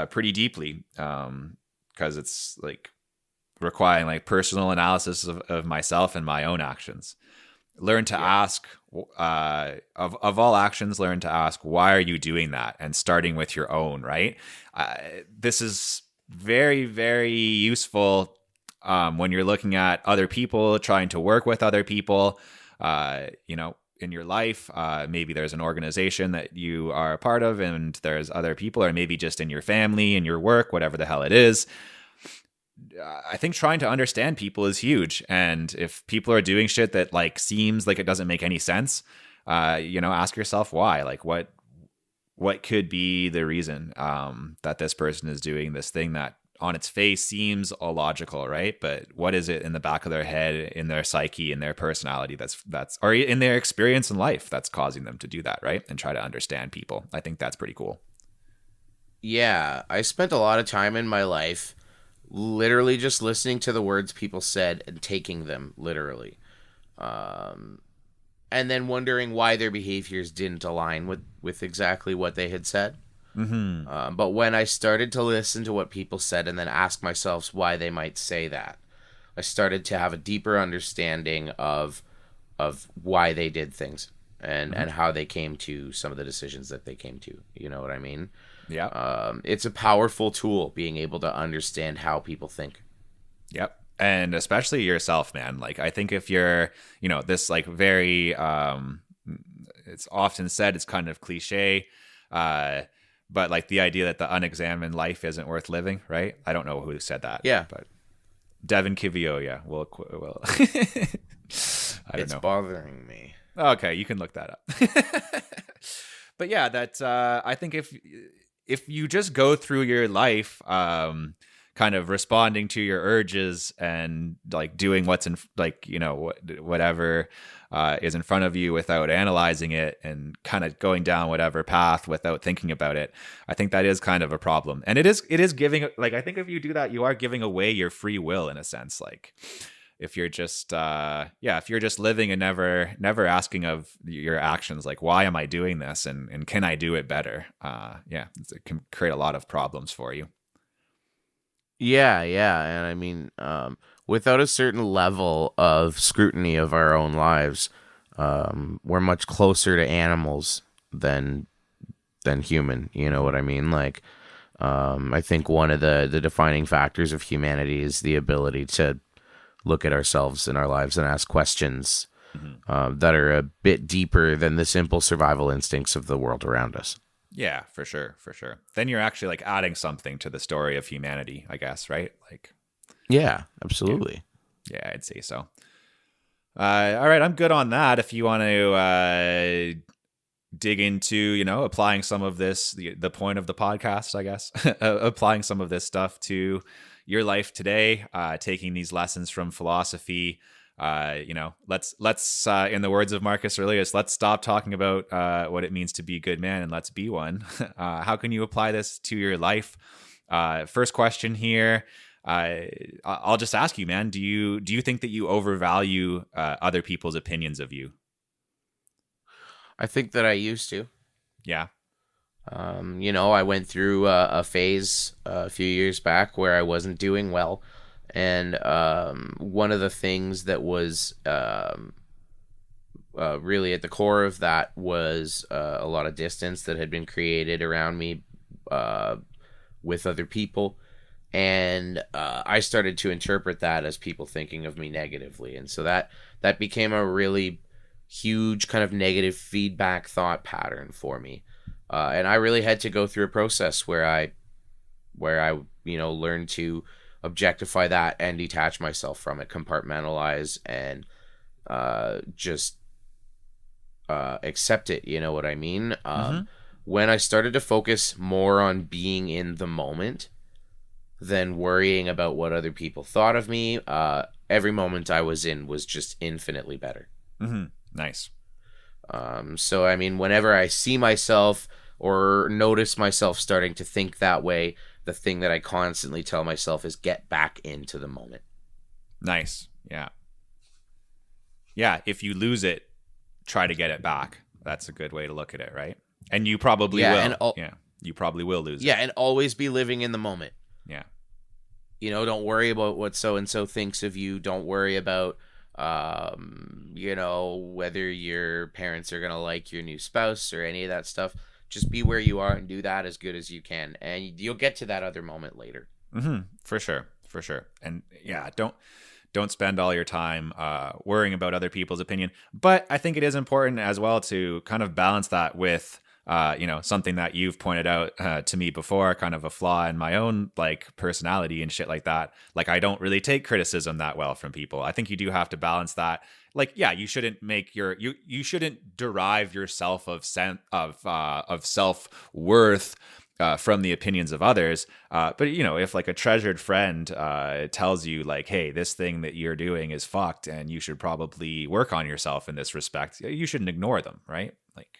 pretty deeply because it's like requiring like personal analysis of myself and my own actions. Learn to ask, of all actions, learn to ask, why are you doing that? And starting with your own, right? This is very, very useful when you're looking at other people, trying to work with other people, in your life. Maybe there's an organization that you are a part of and there's other people, or maybe just in your family, in your work, whatever the hell it is. I think trying to understand people is huge. And if people are doing shit that like seems like it doesn't make any sense, ask yourself why. Like, what could be the reason that this person is doing this thing that on its face seems illogical, right? But what is it in the back of their head, in their psyche, in their personality that's or in their experience in life that's causing them to do that, right? And try to understand people. I think that's pretty cool. Yeah, I spent a lot of time in my life literally just listening to the words people said and taking them literally. And then wondering why their behaviors didn't align with exactly what they had said. Mm-hmm. But when I started to listen to what people said and then ask myself why they might say that, I started to have a deeper understanding of why they did things and how they came to some of the decisions that they came to. You know what I mean? Yeah. It's a powerful tool, being able to understand how people think. Yep. And especially yourself, man. Like, I think if you're, this like very, it's often said, it's kind of cliche, but like the idea that the unexamined life isn't worth living, right? I don't know who said that. Yeah. But Devin Kivioya will I don't It's know. bothering me. Okay, you can look that up. But yeah, that I think if you just go through your life, kind of responding to your urges and like doing what's in, like, you know, whatever is in front of you without analyzing it and kind of going down whatever path without thinking about it, I think that is kind of a problem. And it is giving, like, I think if you do that, you are giving away your free will in a sense. Like, if you're just if you're just living and never asking of your actions, like, why am I doing this, and can I do it better, it can create a lot of problems for you. Yeah, and I mean, without a certain level of scrutiny of our own lives, we're much closer to animals than human. You know what I mean? Like, I think one of the defining factors of humanity is the ability to look at ourselves and our lives and ask questions that are a bit deeper than the simple survival instincts of the world around us. Yeah, for sure. Then you're actually like adding something to the story of humanity, I guess, right? Like, yeah, absolutely. Yeah, I'd say so. All right, I'm good on that. If you want to dig into, you know, applying some of this, the point of the podcast, I guess, applying some of this stuff to your life today, taking these lessons from philosophy. You know, let's in the words of Marcus Aurelius, let's stop talking about what it means to be a good man and let's be one. How can you apply this to your life? First question here. I'll just ask you, man, do you think that you overvalue other people's opinions of you? I think that I used to. Yeah. You know, I went through a phase a few years back where I wasn't doing well. And one of the things that was really at the core of that was a lot of distance that had been created around me with other people. And I started to interpret that as people thinking of me negatively. And so that became a really huge kind of negative feedback thought pattern for me. And I really had to go through a process where I you know, learned to objectify that and detach myself from it, compartmentalize, and just accept it. You know what I mean? When I started to focus more on being in the moment than worrying about what other people thought of me, every moment I was in was just infinitely better. Nice. So, I mean, whenever I see myself or notice myself starting to think that way, the thing that I constantly tell myself is get back into the moment. Nice. Yeah. Yeah. If you lose it, try to get it back. That's a good way to look at it, right? And you probably will. You probably will lose it. Yeah, and always be living in the moment. Yeah. You know, don't worry about what so-and-so thinks of you. Don't worry about, you know, whether your parents are going to like your new spouse or any of that stuff. Just be where you are and do that as good as you can. And you'll get to that other moment later. For sure. And yeah, don't spend all your time worrying about other people's opinion. But I think it is important as well to kind of balance that with, you know, something that you've pointed out to me before, kind of a flaw in my own like personality and shit like that. Like, I don't really take criticism that well from people. I think you do have to balance that. Like, yeah, you shouldn't make you shouldn't derive yourself of self-worth from the opinions of others. But, you know, if like a treasured friend tells you like, hey, this thing that you're doing is fucked and you should probably work on yourself in this respect, you shouldn't ignore them, right? Like,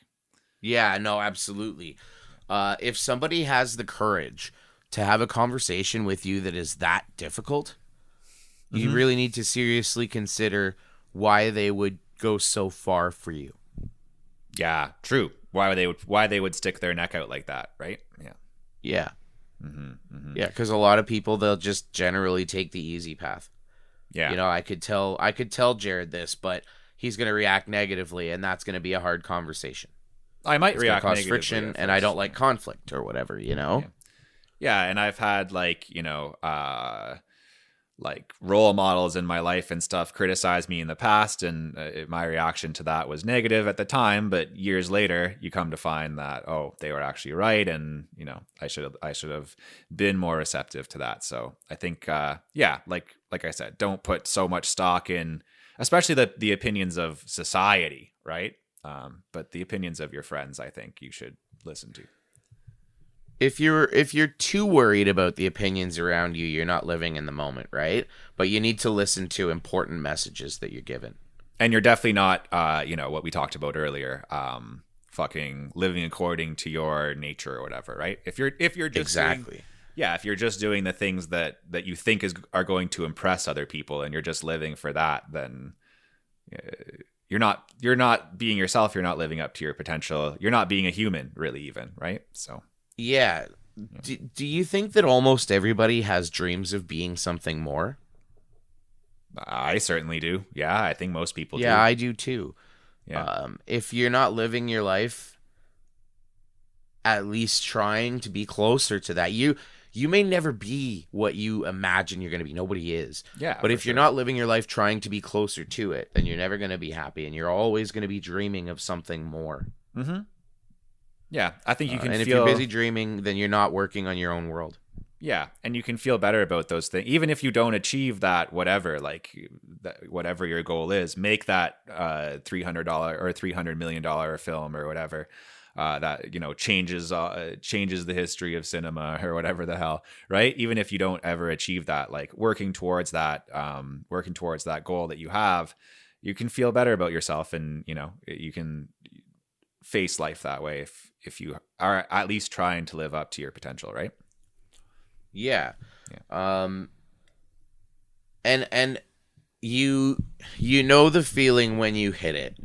yeah, no, absolutely. If somebody has the courage to have a conversation with you that is that difficult, you really need to seriously consider why they would go so far for you. Yeah, true. Why they would stick their neck out like that, right? Yeah. Yeah. Yeah, because a lot of people, they'll just generally take the easy path. Yeah. You know, I could tell Jared this, but he's going to react negatively, and that's going to be a hard conversation. I might react cause negatively friction, and I don't like conflict or whatever, you know? Yeah, and I've had like, you know, like role models in my life and stuff criticize me in the past, and my reaction to that was negative at the time, but years later you come to find that, oh, they were actually right, and you know, I should have been more receptive to that. So I think like I said, don't put so much stock in especially the opinions of society, right? But the opinions of your friends, I think you should listen to. If you're too worried about the opinions around you, you're not living in the moment, right? But you need to listen to important messages that you're given. And you're definitely not, what we talked about earlier, fucking living according to your nature or whatever, right? If you're just exactly. if you're just doing the things that you think are going to impress other people, and you're just living for that, then you're not being yourself. You're not living up to your potential. You're not being a human, really, even, right? So yeah. Do you think that almost everybody has dreams of being something more? I certainly do. Yeah, I think most people do. Yeah, I do too. Yeah. If you're not living your life, at least trying to be closer to that, you may never be what you imagine you're going to be. Nobody is. Yeah. But if you're not living your life trying to be closer to it, then you're never going to be happy, and you're always going to be dreaming of something more. Mm-hmm. Yeah, I think you can and feel... if you're busy dreaming, then you're not working on your own world. Yeah, and you can feel better about those things. Even if you don't achieve that, whatever your goal is, make that $300 or $300 million film or whatever that changes the history of cinema or whatever the hell, right? Even if you don't ever achieve that, like working towards that goal that you have, you can feel better about yourself, and you can face life that way if you are at least trying to live up to your potential, right? Yeah. And you know the feeling when you hit it,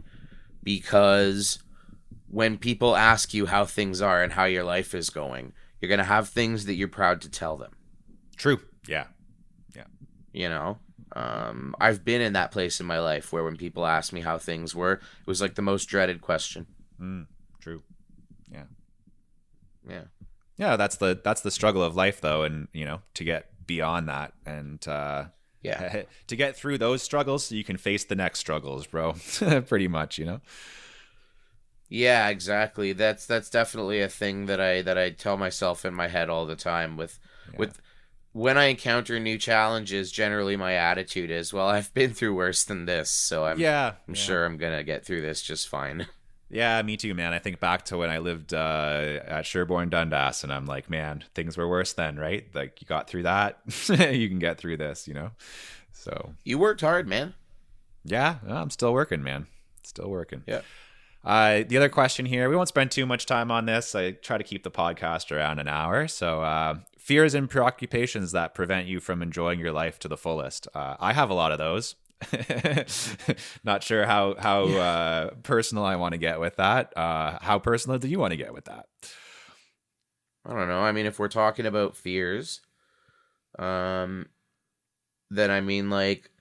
because when people ask you how things are and how your life is going, you're going to have things that you're proud to tell them. True. Yeah. I've been in that place in my life where when people ask me how things were, it was like the most dreaded question. True. Yeah. Yeah. Yeah, that's the struggle of life, though, and to get beyond that, and to get through those struggles so you can face the next struggles, bro. Pretty much, Yeah, exactly. That's definitely a thing that I tell myself in my head all the time. With when I encounter new challenges, generally my attitude is, well, I've been through worse than this, so I'm sure I'm gonna get through this just fine. Yeah, me too, man. I think back to when I lived at Sherborne, Dundas, and I'm like, man, things were worse then, right? Like, you got through that, you can get through this, So you worked hard, man. Yeah, I'm still working, man. Still working. Yeah. The other question here, we won't spend too much time on this. I try to keep the podcast around an hour. So, fears and preoccupations that prevent you from enjoying your life to the fullest. I have a lot of those. Not sure how personal I want to get with that. How personal do you want to get with that? I don't know. I mean, if we're talking about fears, then I mean, like,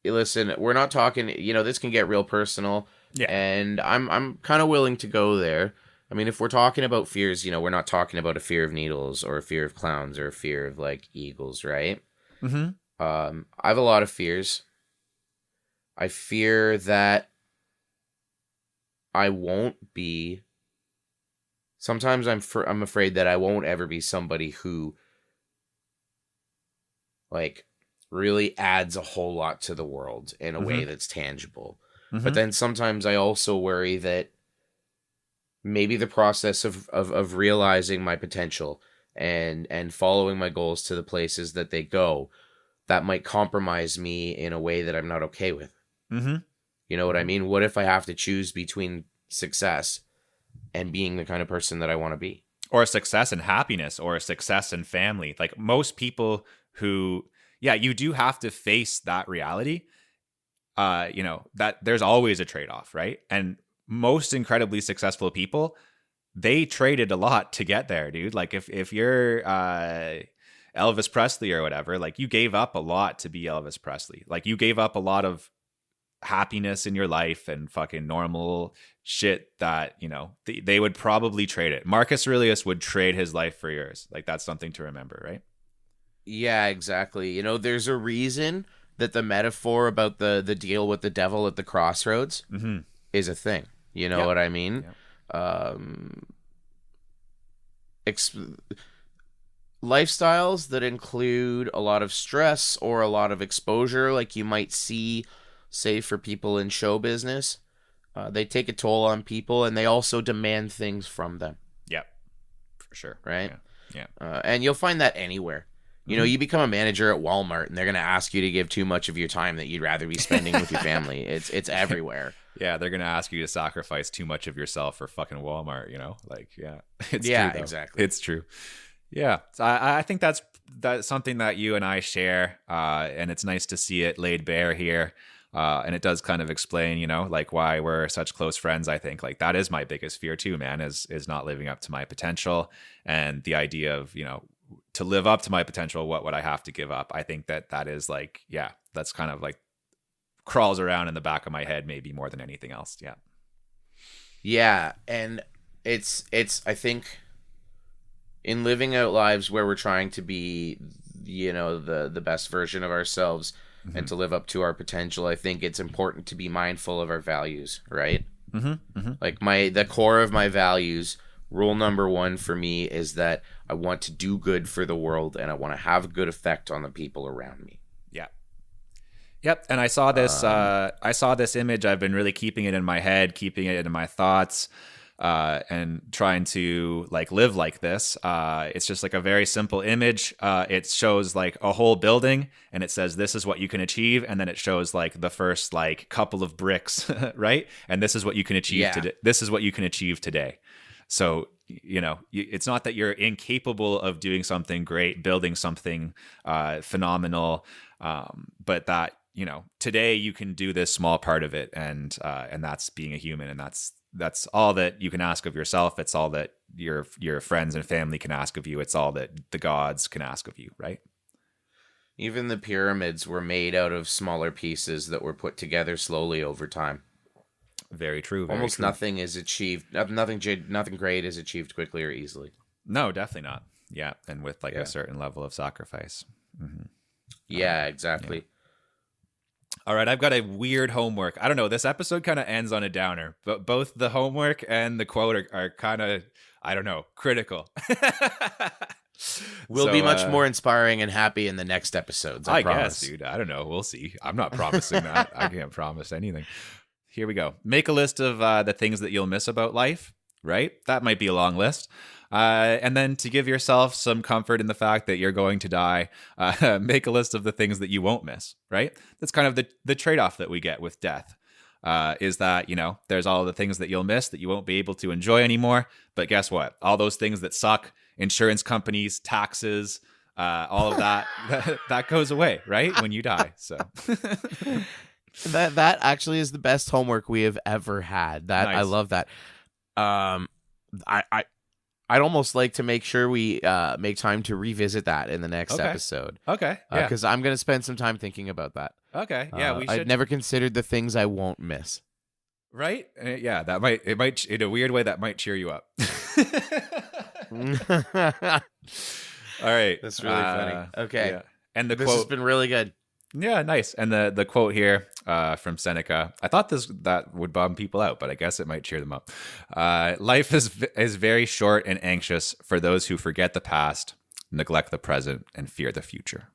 listen, we're not talking, this can get real personal. Yeah. And I'm kind of willing to go there. I mean, if we're talking about fears, we're not talking about a fear of needles or a fear of clowns or a fear of like eagles, right? Mm-hmm. I have a lot of fears. I fear that I won't be. Sometimes I'm afraid that I won't ever be somebody who, like, really adds a whole lot to the world in a way that's tangible. Mm-hmm. But then sometimes I also worry that maybe the process of realizing my potential and following my goals to the places that they go, that might compromise me in a way that I'm not okay with. Mm-hmm. You know what I mean? What if I have to choose between success and being the kind of person that I want to be? Or success and happiness, or success and family. Like, most people who, you do have to face that reality. That there's always a trade-off, right? And most incredibly successful people, they traded a lot to get there, dude. Like, if you're Elvis Presley or whatever, like, you gave up a lot to be Elvis Presley. Like, you gave up a lot of happiness in your life and fucking normal shit that, they would probably trade it. Marcus Aurelius would trade his life for yours. Like, that's something to remember, right? Yeah, exactly. There's a reason that the metaphor about the deal with the devil at the crossroads is a thing. You know what I mean? Lifestyles that include a lot of stress or a lot of exposure, like you might see say for people in show business, they take a toll on people, and they also demand things from them. Yep, for sure. Right? Yeah. And you'll find that anywhere. You know, you become a manager at Walmart, and they're going to ask you to give too much of your time that you'd rather be spending with your family. It's everywhere. Yeah, they're going to ask you to sacrifice too much of yourself for fucking Walmart, you know? Like, yeah. It's yeah, true, exactly. It's true. Yeah. So I think that's something that you and I share, and it's nice to see it laid bare here. And it does kind of explain, you know, like why we're such close friends. I think like that is my biggest fear too, man, is not living up to my potential, and the idea of, you know, to live up to my potential, what would I have to give up? I think that is like, yeah, that's kind of like crawls around in the back of my head, maybe more than anything else. Yeah. Yeah. And it's, I think in living out lives where we're trying to be, you know, the best version of ourselves and to live up to our potential, I think it's important to be mindful of our values, right? Like the core of my values, rule number one for me is that I want to do good for the world, and I want to have a good effect on the people around me. Yeah. Yep. And I saw this image. I've been really keeping it in my head, keeping it in my thoughts, and trying to like live like this. It's just like a very simple image. It shows like a whole building, and it says, this is what you can achieve. And then it shows like the first like couple of bricks, right? And this is what you can achieve today. This is what you can achieve today. So, you know, it's not that you're incapable of doing something great, building something phenomenal, but that, you know, today you can do this small part of it, and that's being a human, and that's all that you can ask of yourself. It's all that your friends and family can ask of you. It's all that the gods can ask of you, right? Even the pyramids were made out of smaller pieces that were put together slowly over time. Very true. Almost true. Nothing is achieved. Nothing great is achieved quickly or easily. No, definitely not. Yeah, and with like a certain level of sacrifice. Yeah, exactly. Yeah. All right, I've got a weird homework. I don't know. This episode kind of ends on a downer, but both the homework and the quote are kind of, I don't know, critical. We'll be much more inspiring and happy in the next episodes. I promise. Guess, dude. I don't know. We'll see. I'm not promising that. I can't promise anything. Here we go. Make a list of the things that you'll miss about life, right? That might be a long list. And then to give yourself some comfort in the fact that you're going to die, make a list of the things that you won't miss, right? That's kind of the trade-off that we get with death, is that, you know, there's all the things that you'll miss that you won't be able to enjoy anymore. But guess what? All those things that suck, insurance companies, taxes, all of that, that goes away, right? When you die. So... That actually is the best homework we have ever had. Nice. I love that. I'd almost like to make sure we make time to revisit that in the next episode. Okay. Yeah. Because I'm going to spend some time thinking about that. Okay. Yeah, we should. I've never considered the things I won't miss. Right? Yeah, it might in a weird way that might cheer you up. All right. That's really funny. Okay. Yeah. And this has been really good. Yeah, nice. And the quote here from Seneca, I thought that would bum people out, but I guess it might cheer them up. Life is very short and anxious for those who forget the past, neglect the present, and fear the future.